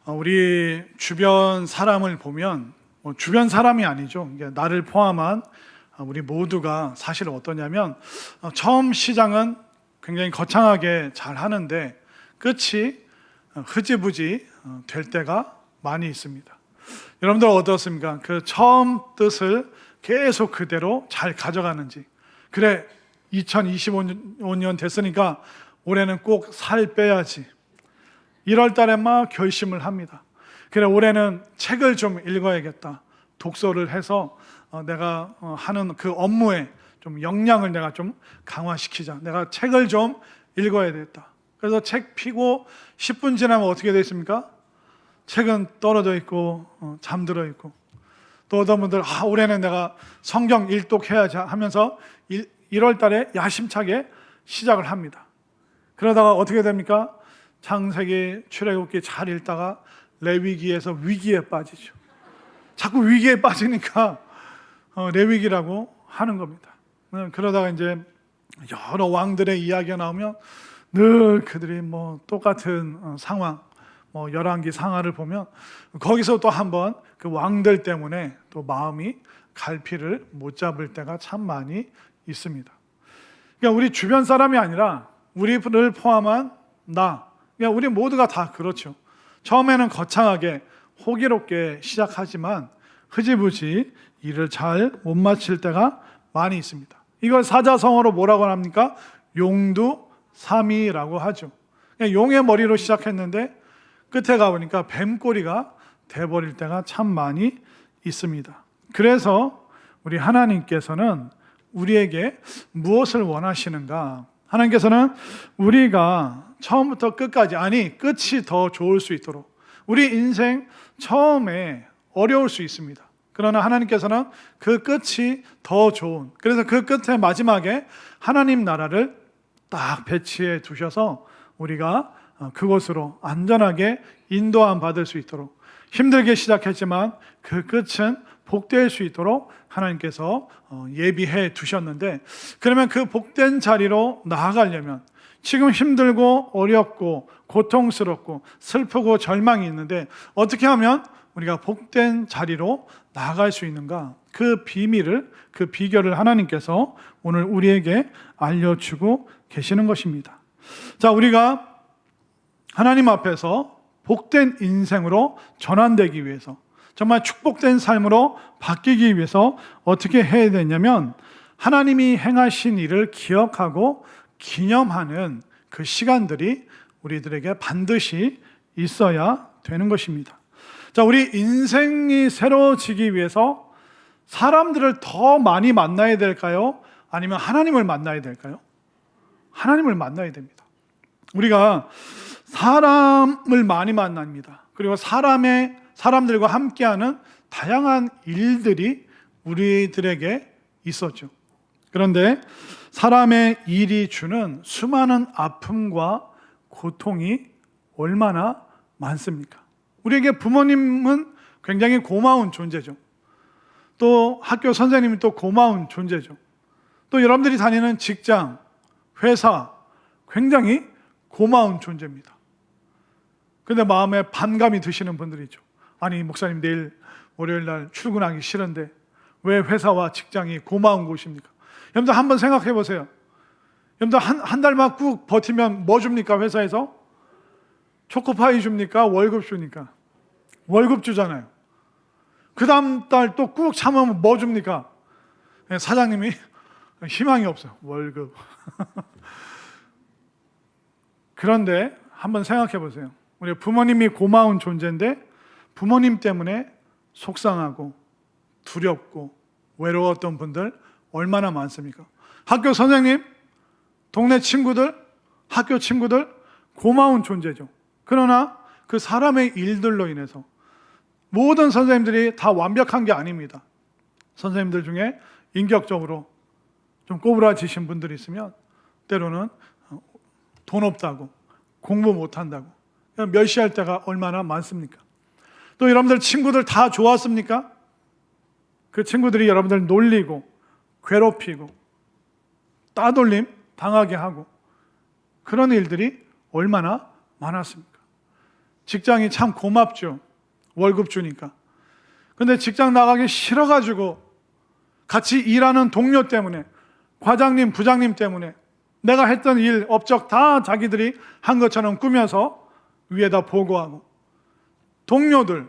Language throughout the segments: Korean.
우리 주변 사람을 보면 주변 사람이 아니죠. 이게 나를 포함한 우리 모두가 사실 어떠냐면 처음 시장은 굉장히 거창하게 잘 하는데 끝이 흐지부지 될 때가 많이 있습니다. 여러분들 어떻습니까? 그 처음 뜻을 계속 그대로 잘 가져가는지, 그래 2025년 됐으니까 올해는 꼭 살 빼야지, 1월 달에 막 결심을 합니다. 그래 올해는 책을 좀 읽어야겠다, 독서를 해서 내가 하는 그 업무에 좀 역량을 내가 좀 강화시키자, 내가 책을 좀 읽어야 되겠다. 그래서 책 피고 10분 지나면 어떻게 되십니까? 책은 떨어져 있고 잠들어 있고, 또 어떤 분들 올해는 내가 성경 일독해야지 하면서 1월 달에 야심차게 시작을 합니다. 그러다가 어떻게 됩니까? 창세기, 출애굽기 잘 읽다가 레위기에서 위기에 빠지죠. 자꾸 위기에 빠지니까 레위기라고 하는 겁니다. 그러다가 이제 여러 왕들의 이야기가 나오면 늘 그들이 똑같은 상황, 열왕기 상하를 보면 거기서 또 한번 그 왕들 때문에 또 마음이 갈피를 못 잡을 때가 참 많이 있습니다. 그러니까 우리 주변 사람이 아니라 우리를 포함한 그러니까 우리 모두가 다 그렇죠. 처음에는 거창하게 호기롭게 시작하지만 흐지부지 일을 잘 못 마칠 때가 많이 있습니다. 이걸 사자성어로 뭐라고 합니까? 용두사미라고 하죠. 용의 머리로 시작했는데 끝에 가보니까 뱀꼬리가 돼버릴 때가 참 많이 있습니다. 그래서 우리 하나님께서는 우리에게 무엇을 원하시는가? 하나님께서는 우리가 처음부터 끝까지, 끝이 더 좋을 수 있도록, 우리 인생 처음에 어려울 수 있습니다. 그러나 하나님께서는 그 끝이 더 좋은, 그래서 그 끝에 마지막에 하나님 나라를 딱 배치해 두셔서 우리가 그곳으로 안전하게 인도함 받을 수 있도록, 힘들게 시작했지만 그 끝은 복될 수 있도록 하나님께서 예비해 두셨는데, 그러면 그 복된 자리로 나아가려면 지금 힘들고 어렵고 고통스럽고 슬프고 절망이 있는데 어떻게 하면 우리가 복된 자리로 나아갈 수 있는가? 그 비밀을, 그 비결을 하나님께서 오늘 우리에게 알려주고 계시는 것입니다. 자, 우리가 하나님 앞에서 복된 인생으로 전환되기 위해서, 정말 축복된 삶으로 바뀌기 위해서 어떻게 해야 되냐면 하나님이 행하신 일을 기억하고 기념하는 그 시간들이 우리들에게 반드시 있어야 되는 것입니다. 자, 우리 인생이 새로워지기 위해서 사람들을 더 많이 만나야 될까요? 아니면 하나님을 만나야 될까요? 하나님을 만나야 됩니다. 우리가 사람을 많이 만납니다. 그리고 사람들과 함께하는 다양한 일들이 우리들에게 있었죠. 그런데 사람의 일이 주는 수많은 아픔과 고통이 얼마나 많습니까? 우리에게 부모님은 굉장히 고마운 존재죠. 또 학교 선생님이 또 고마운 존재죠. 또 여러분들이 다니는 직장, 회사, 굉장히 고마운 존재입니다. 근데 마음에 반감이 드시는 분들이죠. 아니 목사님, 내일 월요일 날 출근하기 싫은데 왜 회사와 직장이 고마운 곳입니까? 여러분들 한번 생각해 보세요. 여러분들 한 달만 꾹 버티면 뭐 줍니까? 회사에서? 초코파이 줍니까? 월급 줍니까? 월급 주잖아요. 그 다음 달 또 꾹 참으면 뭐 줍니까? 사장님이 희망이 없어요. 월급. 그런데 한번 생각해 보세요. 우리 부모님이 고마운 존재인데 부모님 때문에 속상하고 두렵고 외로웠던 분들 얼마나 많습니까? 학교 선생님, 동네 친구들, 학교 친구들 고마운 존재죠. 그러나 그 사람의 일들로 인해서, 모든 선생님들이 다 완벽한 게 아닙니다. 선생님들 중에 인격적으로 좀 꼬부라지신 분들이 있으면 때로는 돈 없다고, 공부 못한다고 멸시할 때가 얼마나 많습니까? 또 여러분들 친구들 다 좋았습니까? 그 친구들이 여러분들 놀리고 괴롭히고 따돌림 당하게 하고 그런 일들이 얼마나 많았습니까? 직장이 참 고맙죠. 월급 주니까. 근데 직장 나가기 싫어가지고 같이 일하는 동료 때문에, 과장님, 부장님 때문에 내가 했던 일, 업적 다 자기들이 한 것처럼 꾸며서 위에다 보고하고, 동료들,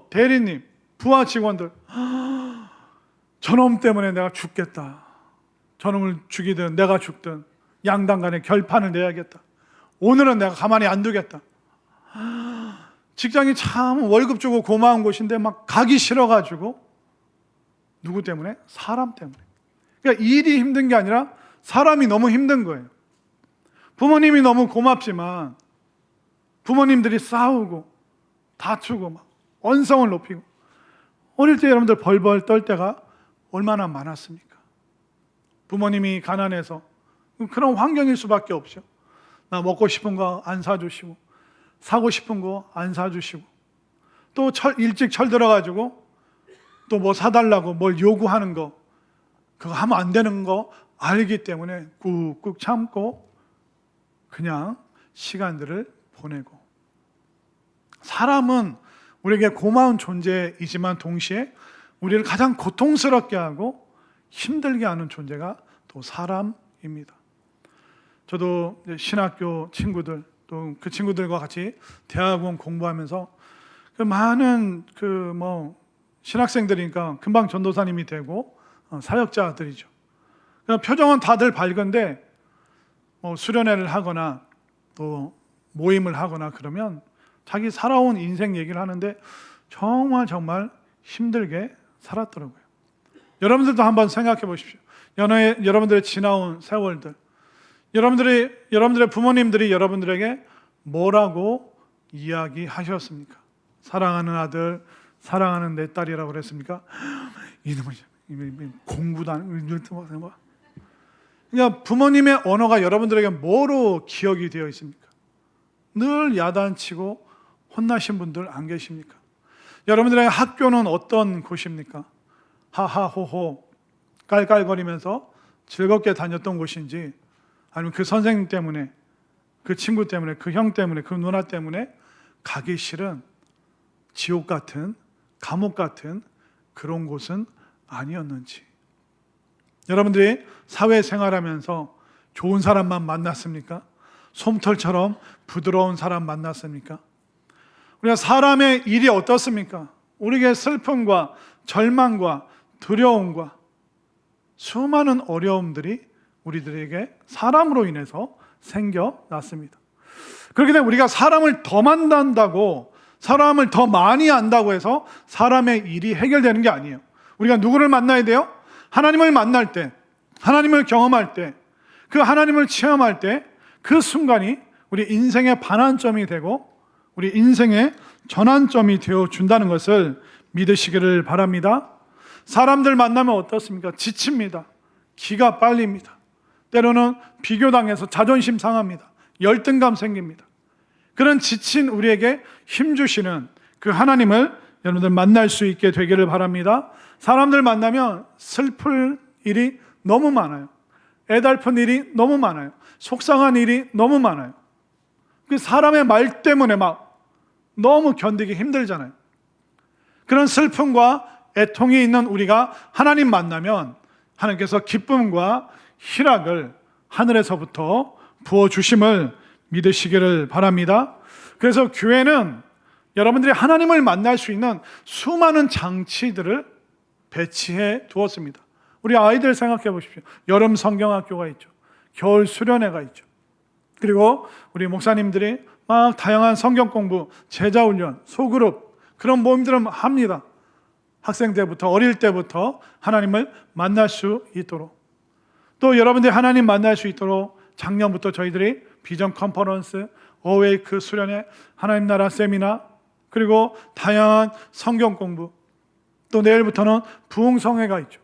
대리님, 부하 직원들, 저놈 때문에 내가 죽겠다. 저놈을 죽이든 내가 죽든 양당 간에 결판을 내야겠다. 오늘은 내가 가만히 안 두겠다. 직장이 참 월급 주고 고마운 곳인데 막 가기 싫어가지고, 누구 때문에? 사람 때문에. 그러니까 일이 힘든 게 아니라 사람이 너무 힘든 거예요. 부모님이 너무 고맙지만 부모님들이 싸우고 다투고 막 언성을 높이고, 어릴 때 여러분들 벌벌 떨 때가 얼마나 많았습니까? 부모님이 가난해서 그런 환경일 수밖에 없죠. 나 먹고 싶은 거 안 사주시고, 사고 싶은 거 안 사주시고, 또 일찍 철들어가지고 또 뭐 사달라고 뭘 요구하는 거, 그거 하면 안 되는 거 알기 때문에 꾹꾹 참고 그냥 시간들을 보내고. 사람은 우리에게 고마운 존재이지만 동시에 우리를 가장 고통스럽게 하고 힘들게 하는 존재가 또 사람입니다. 저도 신학교 친구들, 또 그 친구들과 같이 대학원 공부하면서 그 많은 신학생들이니까 금방 전도사님이 되고 사역자들이죠. 표정은 다들 밝은데 수련회를 하거나 또 모임을 하거나 그러면 자기 살아온 인생 얘기를 하는데 정말 힘들게 살았더라고요. 여러분들도 한번 생각해 보십시오. 여러분들의 지나온 세월들, 여러분들의 부모님들이 여러분들에게 뭐라고 이야기하셨습니까? 사랑하는 아들, 사랑하는 내 딸이라고 그랬습니까? 이놈의 공부도 안 하고. 그러니까 부모님의 언어가 여러분들에게 뭐로 기억이 되어 있습니까? 늘 야단치고 혼나신 분들 안 계십니까? 여러분들의 학교는 어떤 곳입니까? 하하호호 깔깔거리면서 즐겁게 다녔던 곳인지, 아니면 그 선생님 때문에, 그 친구 때문에, 그 형 때문에, 그 누나 때문에 가기 싫은 지옥 같은, 감옥 같은 그런 곳은 아니었는지. 여러분들이 사회생활하면서 좋은 사람만 만났습니까? 솜털처럼 부드러운 사람 만났습니까? 우리가 사람의 일이 어떻습니까? 우리에게 슬픔과 절망과 두려움과 수많은 어려움들이 우리들에게 사람으로 인해서 생겨났습니다. 그렇기 때문에 우리가 사람을 더 만난다고, 사람을 더 많이 안다고 해서 사람의 일이 해결되는 게 아니에요. 우리가 누구를 만나야 돼요? 하나님을 만날 때, 하나님을 경험할 때, 그 하나님을 체험할 때 그 순간이 우리 인생의 반환점이 되고 우리 인생의 전환점이 되어준다는 것을 믿으시기를 바랍니다. 사람들 만나면 어떻습니까? 지칩니다. 기가 빨립니다. 때로는 비교당해서 자존심 상합니다. 열등감 생깁니다. 그런 지친 우리에게 힘주시는 그 하나님을 여러분들 만날 수 있게 되기를 바랍니다. 사람들 만나면 슬플 일이 너무 많아요. 애달픈 일이 너무 많아요. 속상한 일이 너무 많아요. 그 사람의 말 때문에 막 너무 견디기 힘들잖아요. 그런 슬픔과 애통이 있는 우리가 하나님 만나면 하나님께서 기쁨과 희락을 하늘에서부터 부어주심을 믿으시기를 바랍니다. 그래서 교회는 여러분들이 하나님을 만날 수 있는 수많은 장치들을 배치해 두었습니다. 우리 아이들 생각해 보십시오. 여름 성경학교가 있죠. 겨울 수련회가 있죠. 그리고 우리 목사님들이 막 다양한 성경 공부, 제자 훈련, 소그룹 그런 모임들을 합니다. 학생 때부터, 어릴 때부터 하나님을 만날 수 있도록. 또 여러분들이 하나님 만날 수 있도록 작년부터 저희들이 비전 컨퍼런스, 어웨이크 수련회, 하나님 나라 세미나, 그리고 다양한 성경 공부, 또 내일부터는 부흥성회가 있죠.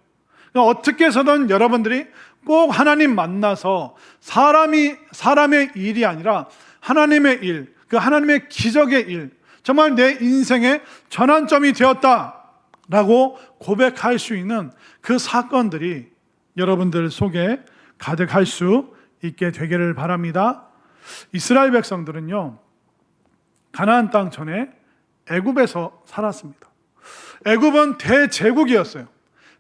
그러니까 어떻게 해서든 여러분들이 꼭 하나님 만나서 사람의 일이 아니라 하나님의 일, 그 하나님의 기적의 일, 정말 내 인생의 전환점이 되었다라고 고백할 수 있는 그 사건들이 여러분들 속에 가득할 수 있게 되기를 바랍니다. 이스라엘 백성들은요, 가나안 땅 전에 애굽에서 살았습니다. 애굽은 대제국이었어요.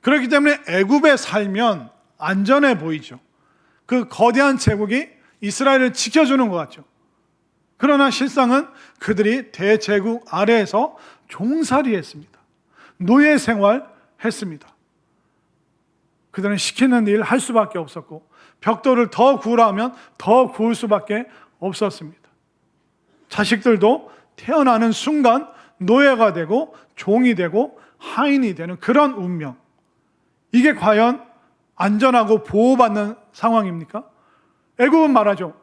그렇기 때문에 애굽에 살면 안전해 보이죠. 그 거대한 제국이 이스라엘을 지켜주는 것 같죠. 그러나 실상은 그들이 대제국 아래에서 종살이했습니다. 노예 생활했습니다. 그들은 시키는 일 할 수밖에 없었고 벽돌을 더 구우라면 더 구울 수밖에 없었습니다. 자식들도 태어나는 순간 노예가 되고 종이 되고 하인이 되는 그런 운명. 이게 과연 안전하고 보호받는 상황입니까? 애굽은 말하죠.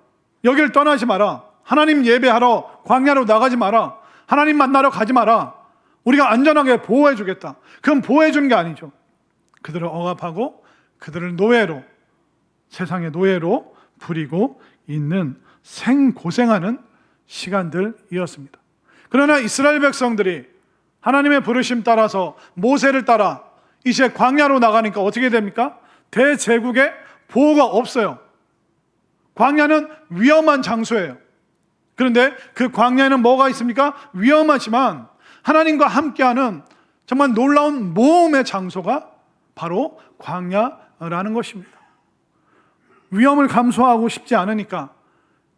여길 떠나지 마라. 하나님 예배하러 광야로 나가지 마라. 하나님 만나러 가지 마라. 우리가 안전하게 보호해 주겠다. 그건 보호해 주는 게 아니죠. 그들을 억압하고 그들을 노예로, 세상의 노예로 부리고 있는 생고생하는 시간들이었습니다. 그러나 이스라엘 백성들이 하나님의 부르심 따라서 모세를 따라 이제 광야로 나가니까 어떻게 됩니까? 대제국의 보호가 없어요. 광야는 위험한 장소예요. 그런데 그 광야에는 뭐가 있습니까? 위험하지만 하나님과 함께하는 정말 놀라운 모험의 장소가 바로 광야라는 것입니다. 위험을 감수하고 싶지 않으니까,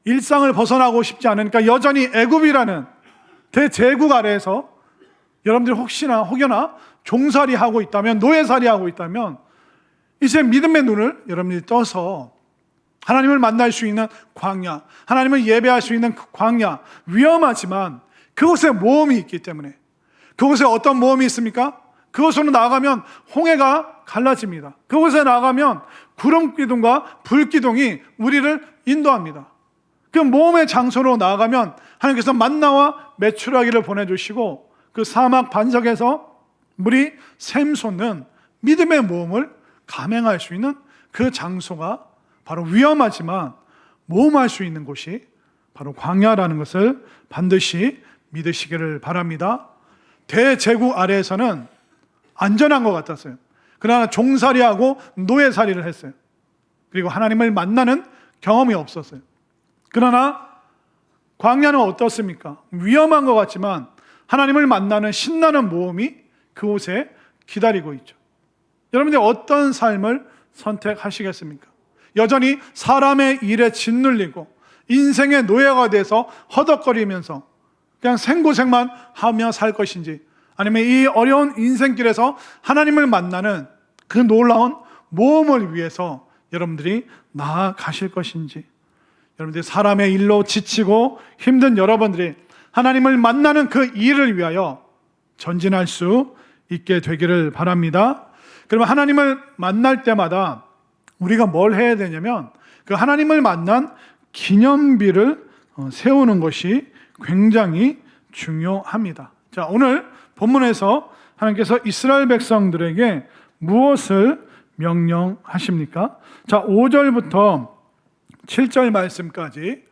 일상을 벗어나고 싶지 않으니까 여전히 애굽이라는 대제국 아래에서 여러분들이 혹여나 종살이하고 있다면, 노예살이하고 있다면 이제 믿음의 눈을 여러분들이 떠서 하나님을 만날 수 있는 광야, 하나님을 예배할 수 있는 그 광야, 위험하지만 그곳에 모험이 있기 때문에, 그곳에 어떤 모험이 있습니까? 그곳으로 나아가면 홍해가 갈라집니다. 그곳에 나아가면 구름기둥과 불기둥이 우리를 인도합니다. 그 모험의 장소로 나아가면 하나님께서 만나와 메추라기를 보내주시고 그 사막 반석에서 물이 샘솟는 믿음의 모험을 감행할 수 있는 그 장소가 바로 위험하지만 모험할 수 있는 곳이 바로 광야라는 것을 반드시 믿으시기를 바랍니다. 대제국 아래에서는 안전한 것 같았어요. 그러나 종살이하고 노예살이를 했어요. 그리고 하나님을 만나는 경험이 없었어요. 그러나 광야는 어떻습니까? 위험한 것 같지만 하나님을 만나는 신나는 모험이 그곳에 기다리고 있죠. 여러분들이 어떤 삶을 선택하시겠습니까? 여전히 사람의 일에 짓눌리고 인생의 노예가 돼서 허덕거리면서 그냥 생고생만 하며 살 것인지, 아니면 이 어려운 인생길에서 하나님을 만나는 그 놀라운 모험을 위해서 여러분들이 나아가실 것인지, 여러분들이 사람의 일로 지치고 힘든 여러분들이 하나님을 만나는 그 일을 위하여 전진할 수 있게 되기를 바랍니다. 그러면 하나님을 만날 때마다 우리가 뭘 해야 되냐면 그 하나님을 만난 기념비를 세우는 것이 굉장히 중요합니다. 자, 오늘 본문에서 하나님께서 이스라엘 백성들에게 무엇을 명령하십니까? 자, 5절부터 7절 말씀까지,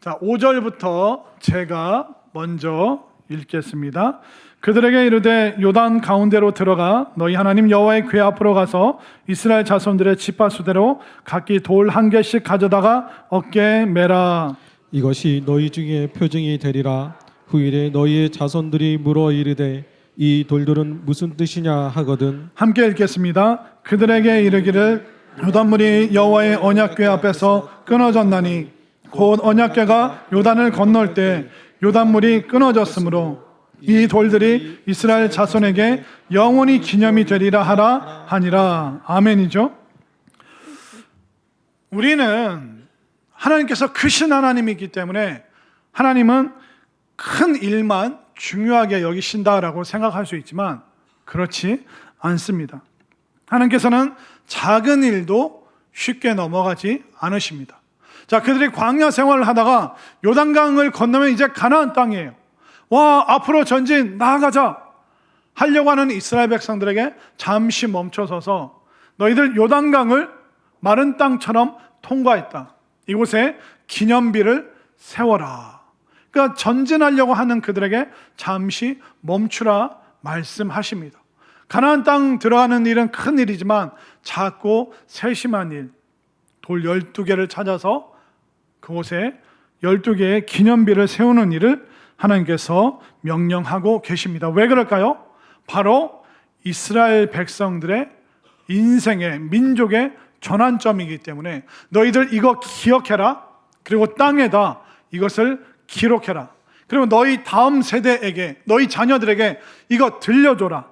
자, 5절부터 제가 먼저 읽겠습니다. 그들에게 이르되 요단 가운데로 들어가 너희 하나님 여호와의 궤 앞으로 가서 이스라엘 자손들의 지파수대로 각기 돌 한 개씩 가져다가 어깨에 매라. 이것이 너희 중에 표징이 되리라. 후일에 너희의 자손들이 물어 이르되 이 돌들은 무슨 뜻이냐 하거든. 함께 읽겠습니다. 그들에게 이르기를 요단물이 여호와의 언약궤 앞에서 끊어졌나니 곧 언약궤가 요단을 건널 때 요단물이 끊어졌으므로 이 돌들이 이스라엘 자손에게 영원히 기념이 되리라 하라 하니라. 아멘이죠. 우리는 하나님께서 크신 하나님이기 때문에 하나님은 큰 일만 중요하게 여기신다라고 생각할 수 있지만 그렇지 않습니다. 하나님께서는 작은 일도 쉽게 넘어가지 않으십니다. 자, 그들이 광야 생활을 하다가 요단강을 건너면 이제 가나안 땅이에요. 와, 앞으로 전진 나아가자 하려고 하는 이스라엘 백성들에게 잠시 멈춰서서 너희들 요단강을 마른 땅처럼 통과했다. 이곳에 기념비를 세워라. 그러니까 전진하려고 하는 그들에게 잠시 멈추라 말씀하십니다. 가나안 땅 들어가는 일은 큰 일이지만 작고 세심한 일, 돌 12개를 찾아서 그곳에 12개의 기념비를 세우는 일을 하나님께서 명령하고 계십니다. 왜 그럴까요? 바로 이스라엘 백성들의 인생의, 민족의 전환점이기 때문에 너희들 이거 기억해라. 그리고 땅에다 이것을 기록해라. 그리고 너희 다음 세대에게, 너희 자녀들에게 이거 들려줘라.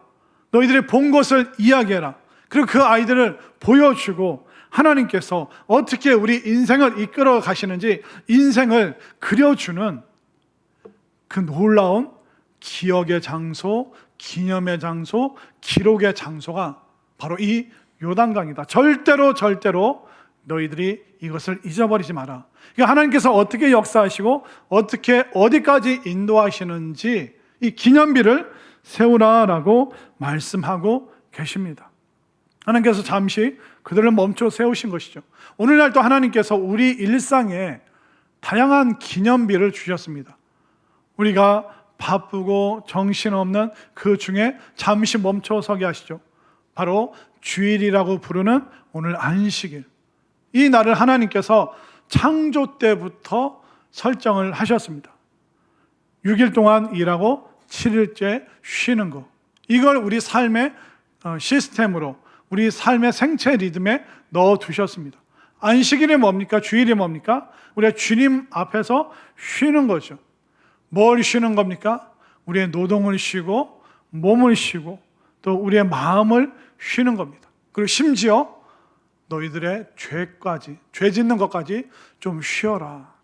너희들이 본 것을 이야기해라. 그리고 그 아이들을 보여주고 하나님께서 어떻게 우리 인생을 이끌어 가시는지 인생을 그려주는 그 놀라운 기억의 장소, 기념의 장소, 기록의 장소가 바로 이 요단강이다. 절대로 너희들이 이것을 잊어버리지 마라. 그러니까 하나님께서 어떻게 역사하시고 어떻게 어디까지 인도하시는지 이 기념비를 세우라라고 말씀하고 계십니다. 하나님께서 잠시 그들을 멈춰 세우신 것이죠. 오늘날 또 하나님께서 우리 일상에 다양한 기념비를 주셨습니다. 우리가 바쁘고 정신없는 그 중에 잠시 멈춰 서게 하시죠. 바로 주일이라고 부르는 오늘 안식일. 이 날을 하나님께서 창조 때부터 설정을 하셨습니다. 6일 동안 일하고 7일째 쉬는 거. 이걸 우리 삶의 시스템으로, 우리 삶의 생체 리듬에 넣어 두셨습니다. 안식일이 뭡니까? 주일이 뭡니까? 우리가 주님 앞에서 쉬는 거죠. 뭘 쉬는 겁니까? 우리의 노동을 쉬고 몸을 쉬고 또 우리의 마음을 쉬는 겁니다. 그리고 심지어 너희들의 죄까지, 죄 짓는 것까지 좀 쉬어라.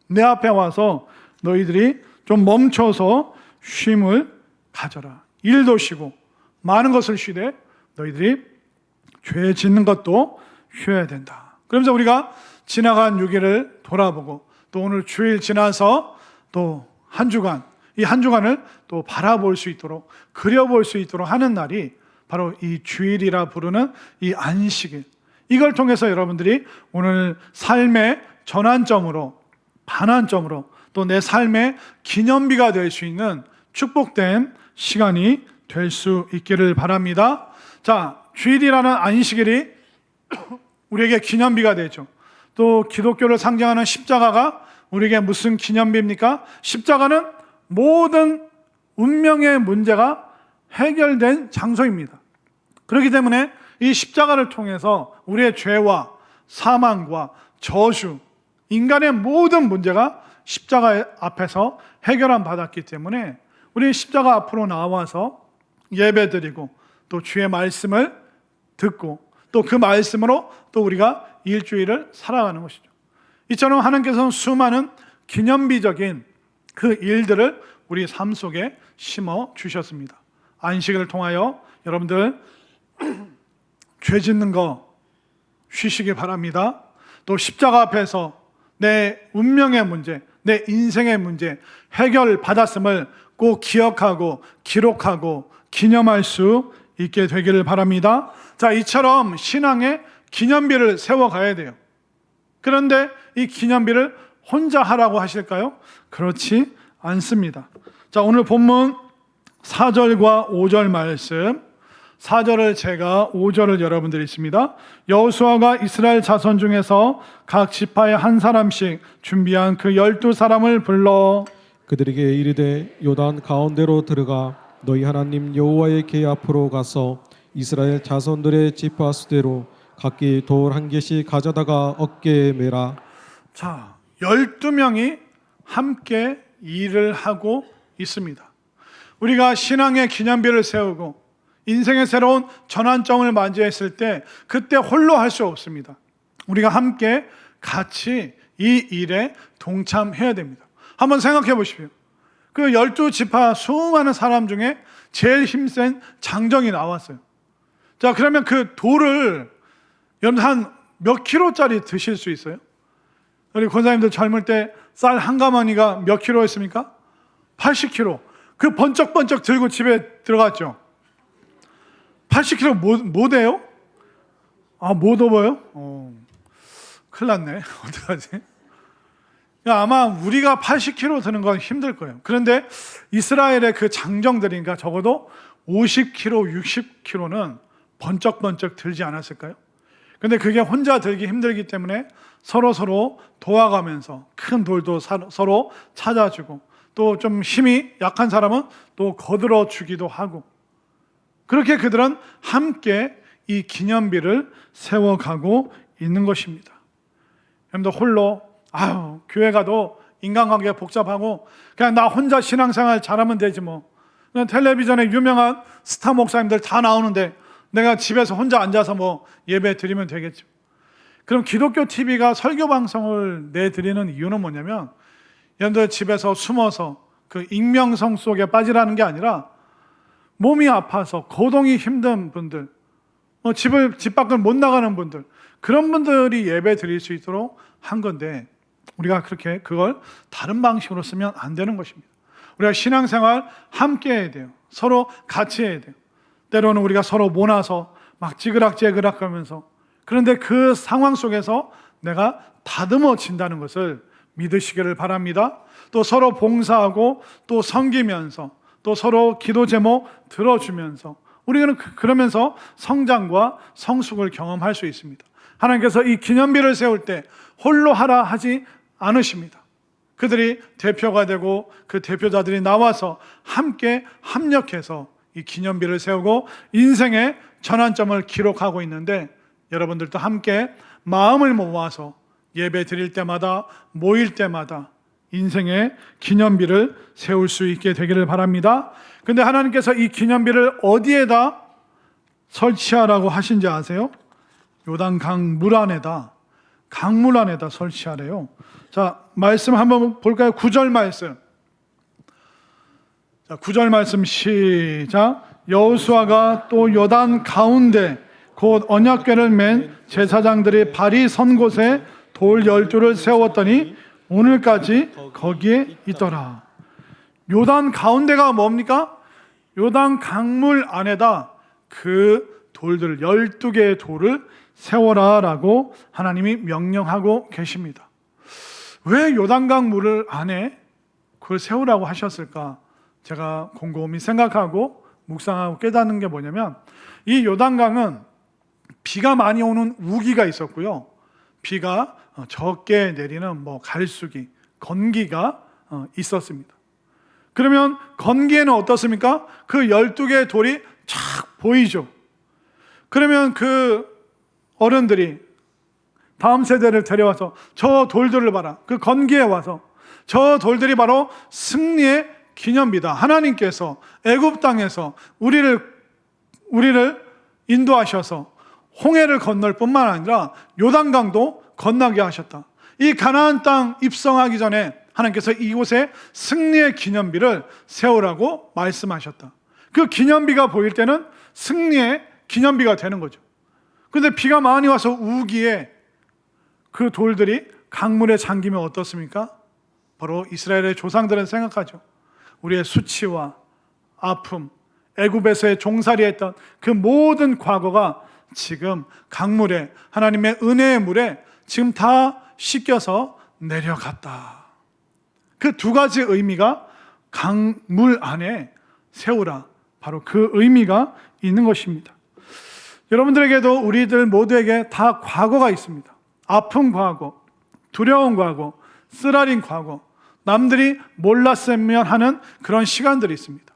내 앞에 와서 너희들이 좀 멈춰서 쉼을 가져라. 일도 쉬고 많은 것을 쉬되 너희들이 죄 짓는 것도 쉬어야 된다. 그러면서 우리가 지나간 6일을 돌아보고 또 오늘 주일 지나서 또 한 주간, 이 한 주간을 또 바라볼 수 있도록, 그려볼 수 있도록 하는 날이 바로 이 주일이라 부르는 이 안식일. 이걸 통해서 여러분들이 오늘 삶의 전환점으로, 반환점으로 또 내 삶의 기념비가 될 수 있는 축복된 시간이 될 수 있기를 바랍니다. 자, 주일이라는 안식일이 우리에게 기념비가 되죠. 또 기독교를 상징하는 십자가가 우리에게 무슨 기념비입니까? 십자가는 모든 운명의 문제가 해결된 장소입니다. 그렇기 때문에 이 십자가를 통해서 우리의 죄와 사망과 저주, 인간의 모든 문제가 십자가 앞에서 해결함 받았기 때문에 우리 십자가 앞으로 나와서 예배드리고 또 주의 말씀을 듣고 또 그 말씀으로 또 우리가 일주일을 살아가는 것이죠. 이처럼 하나님께서는 수많은 기념비적인 그 일들을 우리 삶 속에 심어 주셨습니다. 안식을 통하여 여러분들 죄 짓는 거 쉬시기 바랍니다. 또 십자가 앞에서 내 운명의 문제, 내 인생의 문제 해결 받았음을 꼭 기억하고 기록하고 기념할 수 있게 되기를 바랍니다. 자, 이처럼 신앙의 기념비를 세워가야 돼요. 그런데 이 기념비를 혼자 하라고 하실까요? 그렇지 않습니다. 자, 오늘 본문 4절과 5절 말씀, 4절을 제가 5절을 여러분들이 있습니다. 여호수아가 이스라엘 자손 중에서 각 지파에 한 사람씩 준비한 그 12사람을 불러 그들에게 이르되 요단 가운데로 들어가 너희 하나님 여호와의 궤 앞으로 가서 이스라엘 자손들의 지파 수대로 각기 돌 한 개씩 가져다가 어깨에 매라. 자, 12명이 함께 일을 하고 있습니다. 우리가 신앙의 기념비를 세우고 인생의 새로운 전환점을 맞이했을 때 그때 홀로 할 수 없습니다. 우리가 함께 같이 이 일에 동참해야 됩니다. 한번 생각해 보십시오. 그 12지파 수많은 사람 중에 제일 힘센 장정이 나왔어요. 자, 그러면 그 돌을 여러분 한 몇 킬로짜리 드실 수 있어요? 우리 권사님들 젊을 때 쌀 한 가마니가 몇 킬로였습니까? 80킬로. 그 번쩍번쩍 들고 집에 들어갔죠. 80킬로 못 해요? 못 업어요? 큰일 났네. 어떡하지? 아마 우리가 80킬로 드는 건 힘들 거예요. 그런데 이스라엘의 그 장정들이니까 적어도 50킬로, 60킬로는 번쩍번쩍 들지 않았을까요? 근데 그게 혼자 들기 힘들기 때문에 서로 도와가면서 큰 돌도 서로 찾아주고 또 좀 힘이 약한 사람은 또 거들어 주기도 하고, 그렇게 그들은 함께 이 기념비를 세워가고 있는 것입니다. 여러분들 홀로 교회 가도 인간관계가 복잡하고 그냥 나 혼자 신앙생활 잘하면 되지 뭐, 그냥 텔레비전에 유명한 스타 목사님들 다 나오는데 내가 집에서 혼자 앉아서 뭐 예배 드리면 되겠죠. 그럼 기독교 TV가 설교 방송을 내드리는 이유는 뭐냐면, 여러분들 집에서 숨어서 그 익명성 속에 빠지라는 게 아니라 몸이 아파서 거동이 힘든 분들, 집 밖을 못 나가는 분들, 그런 분들이 예배 드릴 수 있도록 한 건데, 우리가 그렇게 그걸 다른 방식으로 쓰면 안 되는 것입니다. 우리가 신앙생활 함께 해야 돼요. 서로 같이 해야 돼요. 때로는 우리가 서로 모나서 막 찌그락찌그락 하면서, 그런데 그 상황 속에서 내가 다듬어진다는 것을 믿으시기를 바랍니다. 또 서로 봉사하고 또 섬기면서 또 서로 기도 제목 들어주면서 우리는 그러면서 성장과 성숙을 경험할 수 있습니다. 하나님께서 이 기념비를 세울 때 홀로 하라 하지 않으십니다. 그들이 대표가 되고 그 대표자들이 나와서 함께 합력해서 이 기념비를 세우고 인생의 전환점을 기록하고 있는데, 여러분들도 함께 마음을 모아서 예배 드릴 때마다, 모일 때마다 인생의 기념비를 세울 수 있게 되기를 바랍니다. 근데 하나님께서 이 기념비를 어디에다 설치하라고 하신지 아세요? 요단강 물 안에다, 강물 안에다 설치하래요. 자, 말씀 한번 볼까요? 9절 말씀. 자, 9절 말씀 시작. 여호수아가 또 요단 가운데 곧 언약궤를 맨 제사장들이 발이 선 곳에 돌 12를 세웠더니 오늘까지 거기에 있더라. 요단 가운데가 뭡니까? 요단 강물 안에다 그 돌들 12개의 돌을 세워라 라고 하나님이 명령하고 계십니다. 왜 요단강 물을 안에 그걸 세우라고 하셨을까? 제가 곰곰이 생각하고 묵상하고 깨닫는 게 뭐냐면, 이 요단강은 비가 많이 오는 우기가 있었고요, 비가 적게 내리는 갈수기, 건기가 있었습니다. 그러면 건기에는 어떻습니까? 그 12개의 돌이 쫙 보이죠. 그러면 그 어른들이 다음 세대를 데려와서 저 돌들을 봐라, 그 건기에 와서 저 돌들이 바로 승리의 기념비다. 하나님께서 애굽 땅에서 우리를 인도하셔서 홍해를 건널 뿐만 아니라 요단강도 건너게 하셨다. 이 가나안 땅 입성하기 전에 하나님께서 이곳에 승리의 기념비를 세우라고 말씀하셨다. 그 기념비가 보일 때는 승리의 기념비가 되는 거죠. 그런데 비가 많이 와서 우기에 그 돌들이 강물에 잠기면 어떻습니까? 바로 이스라엘의 조상들은 생각하죠. 우리의 수치와 아픔, 애굽에서의 종살이했던 그 모든 과거가 지금 강물에, 하나님의 은혜의 물에 지금 다 씻겨서 내려갔다. 그 두 가지 의미가 강물 안에 세우라, 바로 그 의미가 있는 것입니다. 여러분들에게도 우리들 모두에게 다 과거가 있습니다. 아픈 과거, 두려운 과거, 쓰라린 과거, 남들이 몰랐으면 하는 그런 시간들이 있습니다.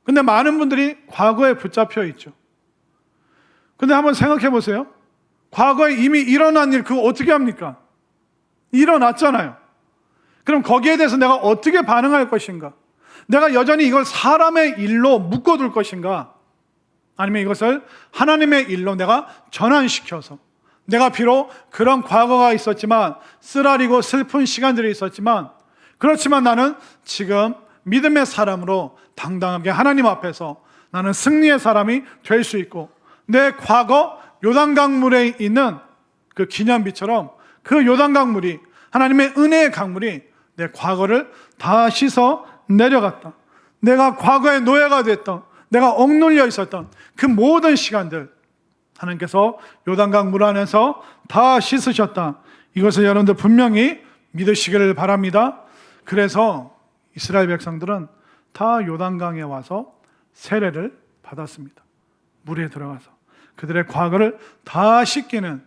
근데 많은 분들이 과거에 붙잡혀 있죠. 근데 한번 생각해 보세요. 과거에 이미 일어난 일, 그거 어떻게 합니까? 일어났잖아요. 그럼 거기에 대해서 내가 어떻게 반응할 것인가? 내가 여전히 이걸 사람의 일로 묶어둘 것인가? 아니면 이것을 하나님의 일로 내가 전환시켜서, 내가 비록 그런 과거가 있었지만, 쓰라리고 슬픈 시간들이 있었지만, 그렇지만 나는 지금 믿음의 사람으로 당당하게 하나님 앞에서 나는 승리의 사람이 될 수 있고, 내 과거 요단강물에 있는 그 기념비처럼 그 요단강물이, 하나님의 은혜의 강물이 내 과거를 다 씻어 내려갔다. 내가 과거의 노예가 됐던, 내가 억눌려 있었던 그 모든 시간들 하나님께서 요단강 물 안에서 다 씻으셨다. 이것을 여러분들 분명히 믿으시기를 바랍니다. 그래서 이스라엘 백성들은 다 요단강에 와서 세례를 받았습니다. 물에 들어가서 그들의 과거를 다 씻기는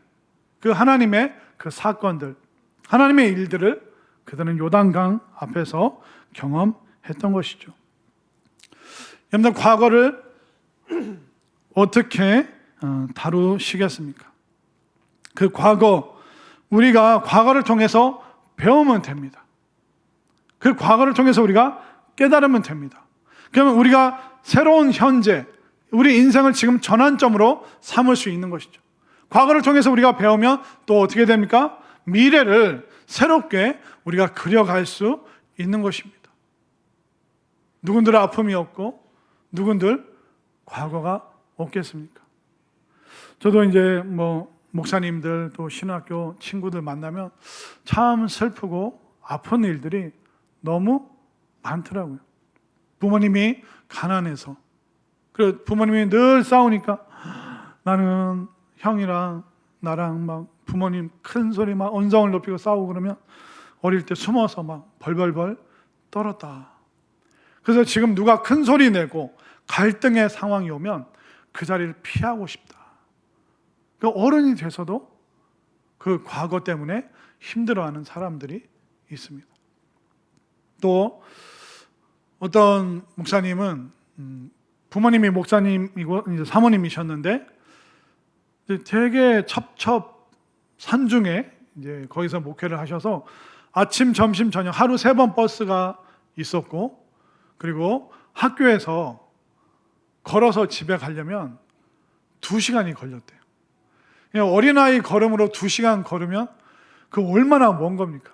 그 하나님의 그 사건들, 하나님의 일들을 그들은 요단강 앞에서 경험했던 것이죠. 여러분들, 과거를 어떻게 다루시겠습니까? 그 과거, 우리가 과거를 통해서 배우면 됩니다. 그 과거를 통해서 우리가 깨달으면 됩니다. 그러면 우리가 새로운 현재, 우리 인생을 지금 전환점으로 삼을 수 있는 것이죠. 과거를 통해서 우리가 배우면 또 어떻게 됩니까? 미래를 새롭게 우리가 그려갈 수 있는 것입니다. 누군들 아픔이 없고 누군들 과거가 없겠습니까? 저도 이제 목사님들 또 신학교 친구들 만나면 참 슬프고 아픈 일들이 너무 많더라고요. 부모님이 가난해서, 그리고 부모님이 늘 싸우니까 나는 형이랑 나랑 막 부모님 큰 소리 막 언성을 높이고 싸우고 그러면 어릴 때 숨어서 막 벌벌벌 떨었다. 그래서 지금 누가 큰 소리 내고 갈등의 상황이 오면 그 자리를 피하고 싶다. 그 어른이 돼서도 그 과거 때문에 힘들어하는 사람들이 있습니다. 또 어떤 목사님은 부모님이 목사님이고 이제 사모님이셨는데 되게 첩첩산중에 이제 거기서 목회를 하셔서 아침, 점심, 저녁 하루 3번 버스가 있었고, 그리고 학교에서 걸어서 집에 가려면 2시간이 걸렸대요. 그냥 어린아이 걸음으로 2시간 걸으면 그 얼마나 먼 겁니까?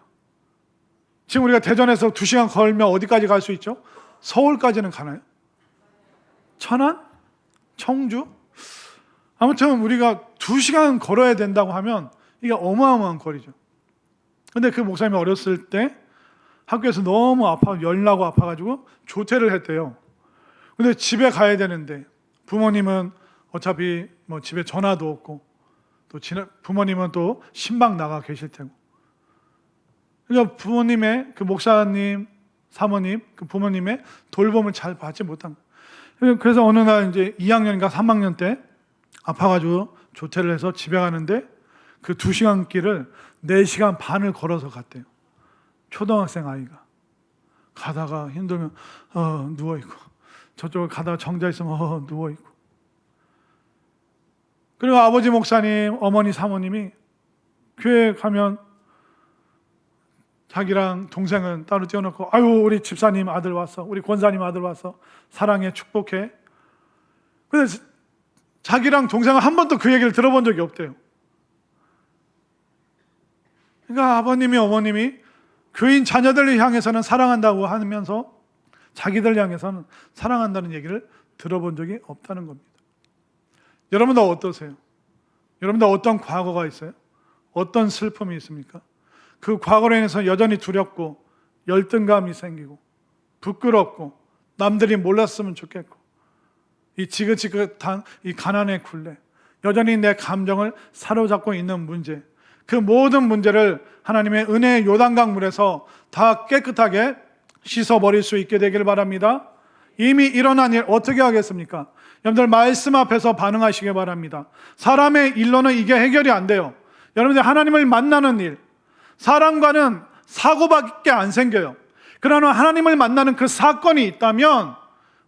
지금 우리가 대전에서 2시간 걸면 어디까지 갈 수 있죠? 서울까지는 가나요? 천안? 청주? 아무튼 우리가 2시간 걸어야 된다고 하면 이게 어마어마한 거리죠. 근데 그 목사님이 어렸을 때 학교에서 너무 열나고 아파가지고 조퇴를 했대요. 근데 집에 가야 되는데 부모님은 어차피 집에 전화도 없고 또 부모님은 또 신방 나가 계실 테고, 그러니까 부모님의 그 목사님, 사모님, 그 부모님의 돌봄을 잘 받지 못한 거예요. 그래서 어느 날 이제 2학년인가 3학년 때 아파가지고 조퇴를 해서 집에 가는데 그 2시간 길을 4시간 반을 걸어서 갔대요. 초등학생 아이가. 가다가 힘들면 누워있고, 저쪽을 가다가 정자 있으면 누워있고. 그리고 아버지 목사님, 어머니 사모님이 교회 가면 자기랑 동생은 따로 떼어놓고, 아유 우리 집사님 아들 왔어, 우리 권사님 아들 왔어, 사랑해, 축복해. 그래서 자기랑 동생은 한 번도 그 얘기를 들어본 적이 없대요. 그러니까 아버님이 어머님이 교인 자녀들을 향해서는 사랑한다고 하면서 자기들 향해서는 사랑한다는 얘기를 들어본 적이 없다는 겁니다. 여러분들 어떠세요? 여러분들 어떤 과거가 있어요? 어떤 슬픔이 있습니까? 그 과거로 인해서 여전히 두렵고 열등감이 생기고 부끄럽고 남들이 몰랐으면 좋겠고 이 지긋지긋한 이 가난의 굴레, 여전히 내 감정을 사로잡고 있는 문제, 그 모든 문제를 하나님의 은혜의 요단강 물에서 다 깨끗하게 씻어버릴 수 있게 되길 바랍니다. 이미 일어난 일 어떻게 하겠습니까? 여러분들 말씀 앞에서 반응하시기 바랍니다. 사람의 일로는 이게 해결이 안 돼요. 여러분들 하나님을 만나는 일, 사람과는 사고밖에 안 생겨요. 그러나 하나님을 만나는 그 사건이 있다면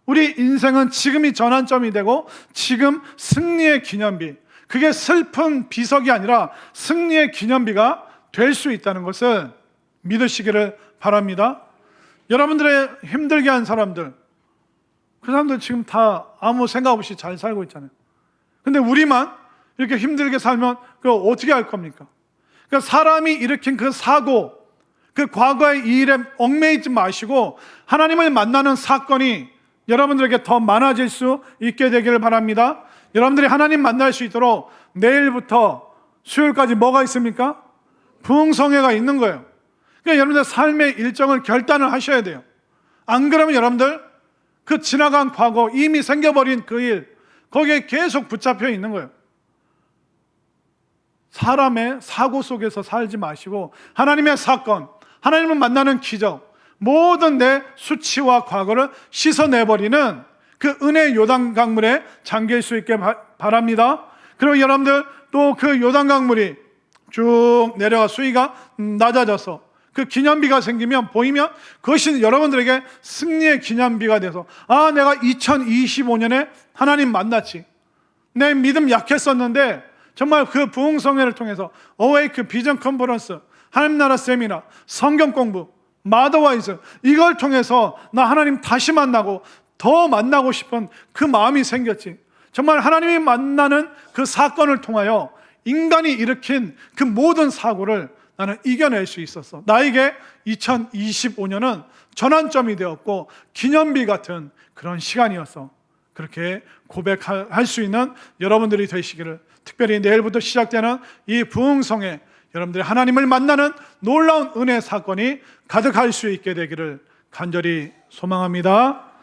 우리 인생은 지금이 전환점이 되고 지금 승리의 기념비, 그게 슬픈 비석이 아니라 승리의 기념비가 될 수 있다는 것을 믿으시기를 바랍니다. 여러분들의 힘들게 한 사람들, 그 사람들 지금 다 아무 생각 없이 잘 살고 있잖아요. 근데 우리만 이렇게 힘들게 살면 그거 어떻게 할 겁니까? 그러니까 사람이 일으킨 그 사고, 그 과거의 이 일에 얽매이지 마시고 하나님을 만나는 사건이 여러분들에게 더 많아질 수 있게 되기를 바랍니다. 여러분들이 하나님 만날 수 있도록 내일부터 수요일까지 뭐가 있습니까? 부흥성회가 있는 거예요. 그러니까 여러분들 삶의 일정을 결단을 하셔야 돼요. 안 그러면 여러분들 그 지나간 과거, 이미 생겨버린 그 일, 거기에 계속 붙잡혀 있는 거예요. 사람의 사고 속에서 살지 마시고 하나님의 사건, 하나님을 만나는 기적, 모든 내 수치와 과거를 씻어내버리는 그 은혜의 요단강물에 잠길 수 있게 바랍니다. 그리고 여러분들 또 그 요단강물이 쭉 내려가 수위가 낮아져서 그 기념비가 생기면 보이면 그것이 여러분들에게 승리의 기념비가 돼서 내가 2025년에 하나님 만났지. 내 믿음 약했었는데 정말 그 부흥성회를 통해서 어웨이크 비전 컨퍼런스, 하나님 나라 세미나, 성경 공부, 마더와이즈 이걸 통해서 나 하나님 다시 만나고 더 만나고 싶은 그 마음이 생겼지. 정말 하나님이 만나는 그 사건을 통하여 인간이 일으킨 그 모든 사고를 나는 이겨낼 수 있었어. 나에게 2025년은 전환점이 되었고 기념비 같은 그런 시간이었어. 그렇게 고백할 수 있는 여러분들이 되시기를, 특별히 내일부터 시작되는 이 부흥성에 여러분들이 하나님을 만나는 놀라운 은혜 사건이 가득할 수 있게 되기를 간절히 소망합니다.